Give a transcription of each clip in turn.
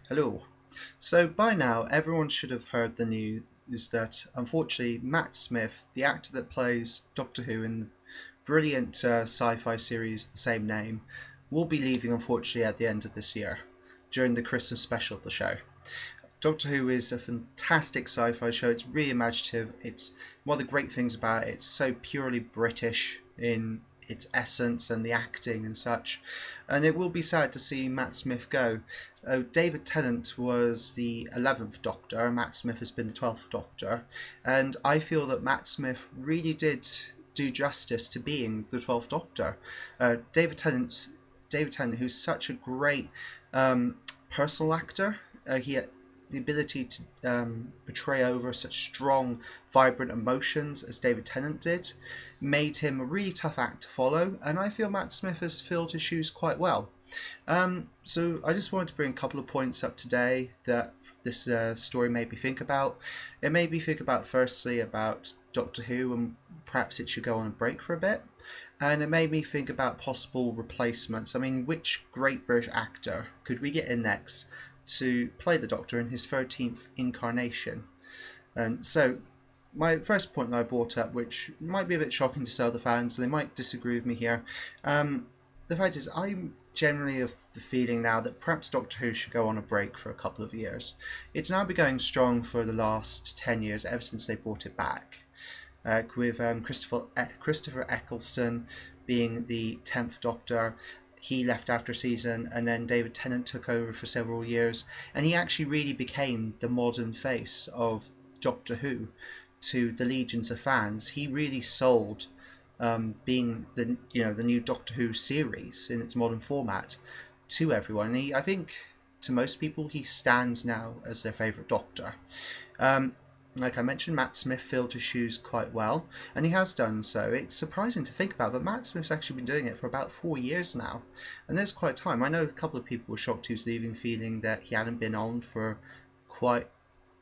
Hello. So by now, everyone should have heard the news that unfortunately Matt Smith, the actor that plays Doctor Who in the brilliant sci-fi series the same name, will be leaving unfortunately at the end of this year, during the Christmas special of the show. Doctor Who is a fantastic sci-fi show. It's really imaginative. It's one of the great things about it. It's so purely British in its essence and the acting and such. And it will be sad to see Matt Smith go. David Tennant was the 11th Doctor. Matt Smith has been the 12th Doctor. And I feel that Matt Smith really did do justice to being the 12th Doctor. David Tennant, who's such a great personal actor. He the ability to portray over such strong, vibrant emotions as David Tennant did made him a really tough act to follow, and I feel Matt Smith has filled his shoes quite well. So I just wanted to bring a couple of points up today that this story made me think about. It made me think about, firstly, about Doctor Who and perhaps it should go on a break for a bit. And it made me think about possible replacements. I mean, which great British actor could we get in next to play the Doctor in his 13th incarnation? And so, my first point that I brought up, which might be a bit shocking to some other fans, they might disagree with me here. The fact is, I'm generally of the feeling now that perhaps Doctor Who should go on a break for a couple of years. It's now been going strong for the last 10 years, ever since they brought it back. With Christopher Eccleston being the 10th Doctor. He left after a season, and then David Tennant took over for several years, and he actually really became the modern face of Doctor Who to the legions of fans. He really sold being the new Doctor Who series in its modern format to everyone. And I think to most people he stands now as their favourite Doctor. Like I mentioned, Matt Smith filled his shoes quite well, and he has done so. It's surprising to think about, but Matt Smith's actually been doing it for about 4 years now, and there's quite time. I know a couple of people were shocked he was leaving, feeling that he hadn't been on for quite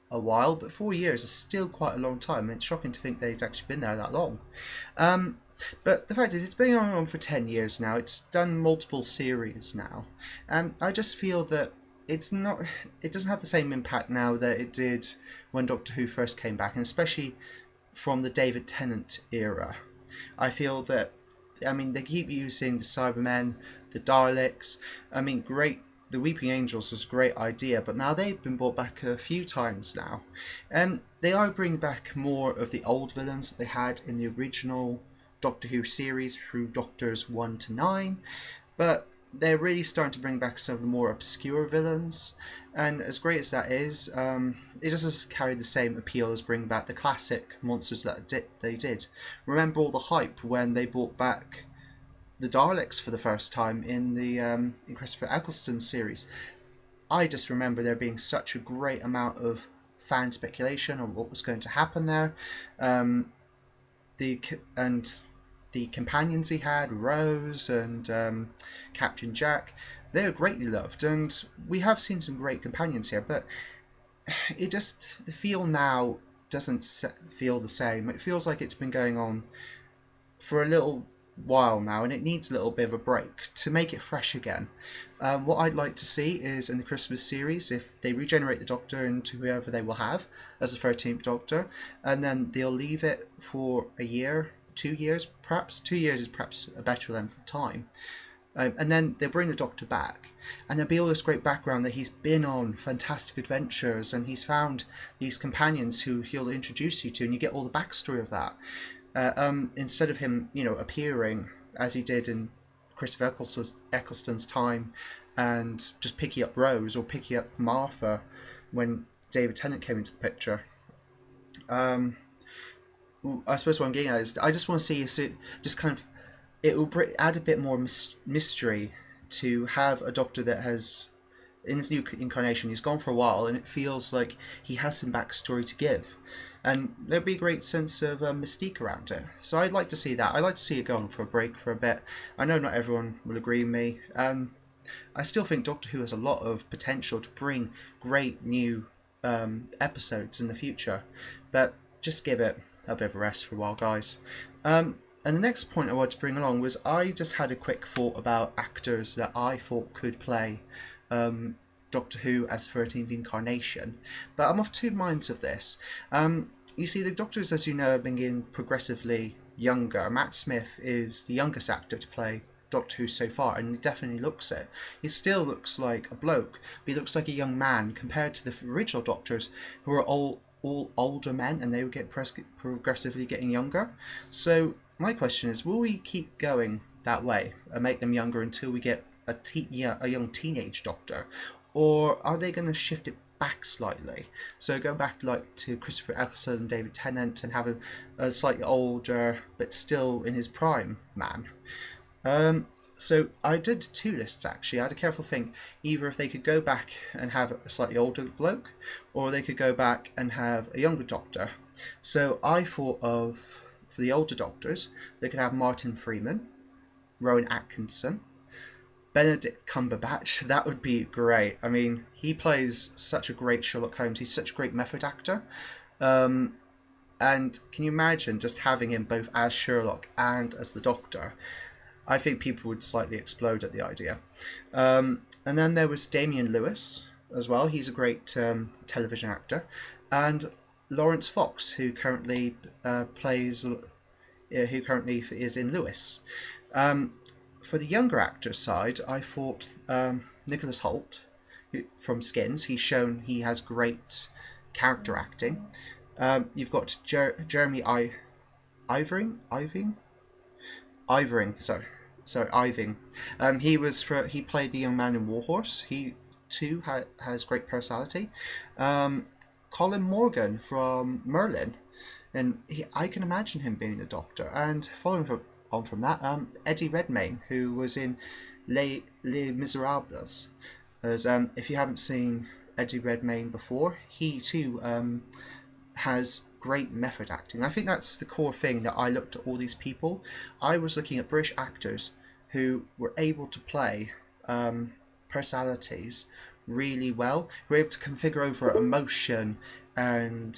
a while, but 4 years is still quite a long time, and it's shocking to think that he's actually been there that long. But the fact is, it's been on for 10 years now. It's done multiple series now, and I just feel that it doesn't have the same impact now that it did when Doctor Who first came back, and especially from the David Tennant era. I feel that, I mean, they keep using the Cybermen, the Daleks. I mean, great. The Weeping Angels was a great idea, but now they've been brought back a few times now, and they are bringing back more of the old villains that they had in the original Doctor Who series through Doctors 1 to 9, but they're really starting to bring back some of the more obscure villains, and as great as that is, it doesn't carry the same appeal as bringing back the classic monsters that they did. Remember all the hype when they brought back the Daleks for the first time in the in Christopher Eccleston series. I just remember there being such a great amount of fan speculation on what was going to happen there. The and the companions he had, Rose and Captain Jack, they are greatly loved, and we have seen some great companions here, but the feel now doesn't feel the same. It feels like it's been going on for a little while now, and it needs a little bit of a break to make it fresh again. What I'd like to see is in the Christmas series, if they regenerate the Doctor into whoever they will have as the 13th Doctor, and then they'll leave it for a year, 2 years perhaps. 2 years is perhaps a better length of time. And then they'll bring the Doctor back, and there'll be all this great background that he's been on fantastic adventures, and he's found these companions who he'll introduce you to, and you get all the backstory of that. Instead of him, appearing as he did in Christopher Eccleston's time and just picking up Rose or picking up Martha when David Tennant came into the picture. I suppose what I'm getting at is I just want to see just kind of it will add a bit more mystery to have a Doctor that has, in his new incarnation, he's gone for a while, and it feels like he has some backstory to give, and there'd be a great sense of mystique around it. So I'd like to see that. I'd like to see it go on for a break for a bit. I know not everyone will agree with me. I still think Doctor Who has a lot of potential to bring great new episodes in the future, but just give it a bit of a rest for a while, guys. And the next point I wanted to bring along was I just had a quick thought about actors that I thought could play Doctor Who as 13th incarnation. But I'm of two minds of this. You see, the Doctors, as you know, have been getting progressively younger. Matt Smith is the youngest actor to play Doctor Who so far, and he definitely looks it. He still looks like a bloke, but he looks like a young man compared to the original Doctors, who are all older men, and they would get progressively getting younger. So my question is, will we keep going that way and make them younger until we get a young teenage Doctor, or are they going to shift it back slightly? So go back to Christopher Eccleston and David Tennant and have a slightly older but still in his prime man. So I did two lists actually. I had a careful think either if they could go back and have a slightly older bloke, or they could go back and have a younger Doctor. So I thought of, for the older Doctors, they could have Martin Freeman, Rowan Atkinson, Benedict Cumberbatch. That would be great. I mean, he plays such a great Sherlock Holmes. He's such a great method actor. And can you imagine just having him both as Sherlock and as the Doctor? I think people would slightly explode at the idea. And then there was Damian Lewis as well. He's a great television actor. And Lawrence Fox, who currently is in Lewis. For the younger actor side, I thought Nicholas Hoult from Skins. He's shown he has great character acting. You've got Jeremy Iving. He played the young man in Warhorse. He too has great personality. Colin Morgan from Merlin, and I can imagine him being a Doctor. And following on from that, Eddie Redmayne, who was in Les Miserables. As if you haven't seen Eddie Redmayne before, he too has great method acting. I think that's the core thing that I looked at all these people. I was looking at British actors who were able to play personalities really well, who were able to configure over emotion and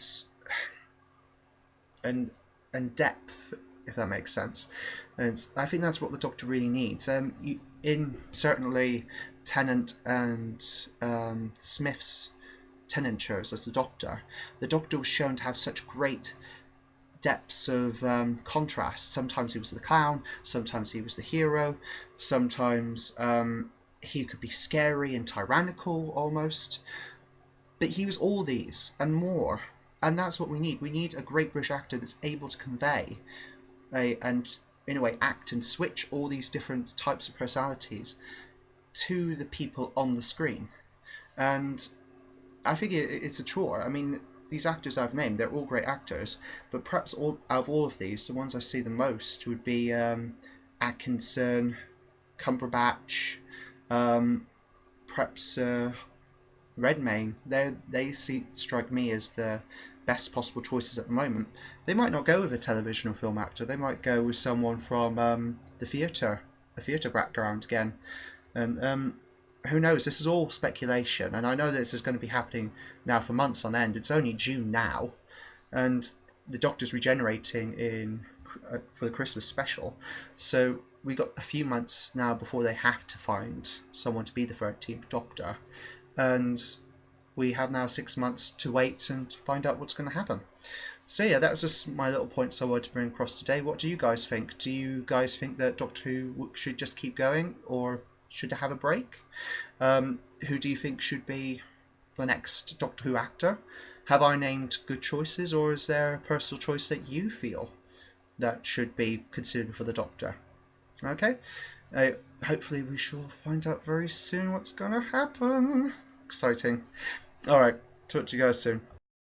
depth, if that makes sense. And I think that's what the Doctor really needs. In certainly Tennant and Smith's Tennant shows as the Doctor was shown to have such great depths of contrast. Sometimes he was the clown, sometimes he was the hero, sometimes he could be scary and tyrannical almost, but he was all these and more, and that's what we need. We need a great British actor that's able to convey and in a way act and switch all these different types of personalities to the people on the screen. And I think it's a chore. I mean, these actors I've named, they're all great actors, but perhaps out of all of these, the ones I see the most would be Atkinson, Cumberbatch, perhaps Redmayne. They strike me as the best possible choices at the moment. They might not go with a television or film actor. They might go with someone from a theatre background again. And who knows? This is all speculation, and I know that this is going to be happening now for months on end. It's only June now, and the Doctor's regenerating for the Christmas special, so we got a few months now before they have to find someone to be the 13th Doctor, and we have now 6 months to wait and find out what's going to happen. So yeah, that was just my little points I wanted to bring across today. What do you guys think? Do you guys think that Doctor Who should just keep going, or should have a break? Who do you think should be the next Doctor Who actor? Have I named good choices, or is there a personal choice that you feel that should be considered for the Doctor? Okay, hopefully we shall find out very soon what's going to happen. Exciting. Alright, talk to you guys soon.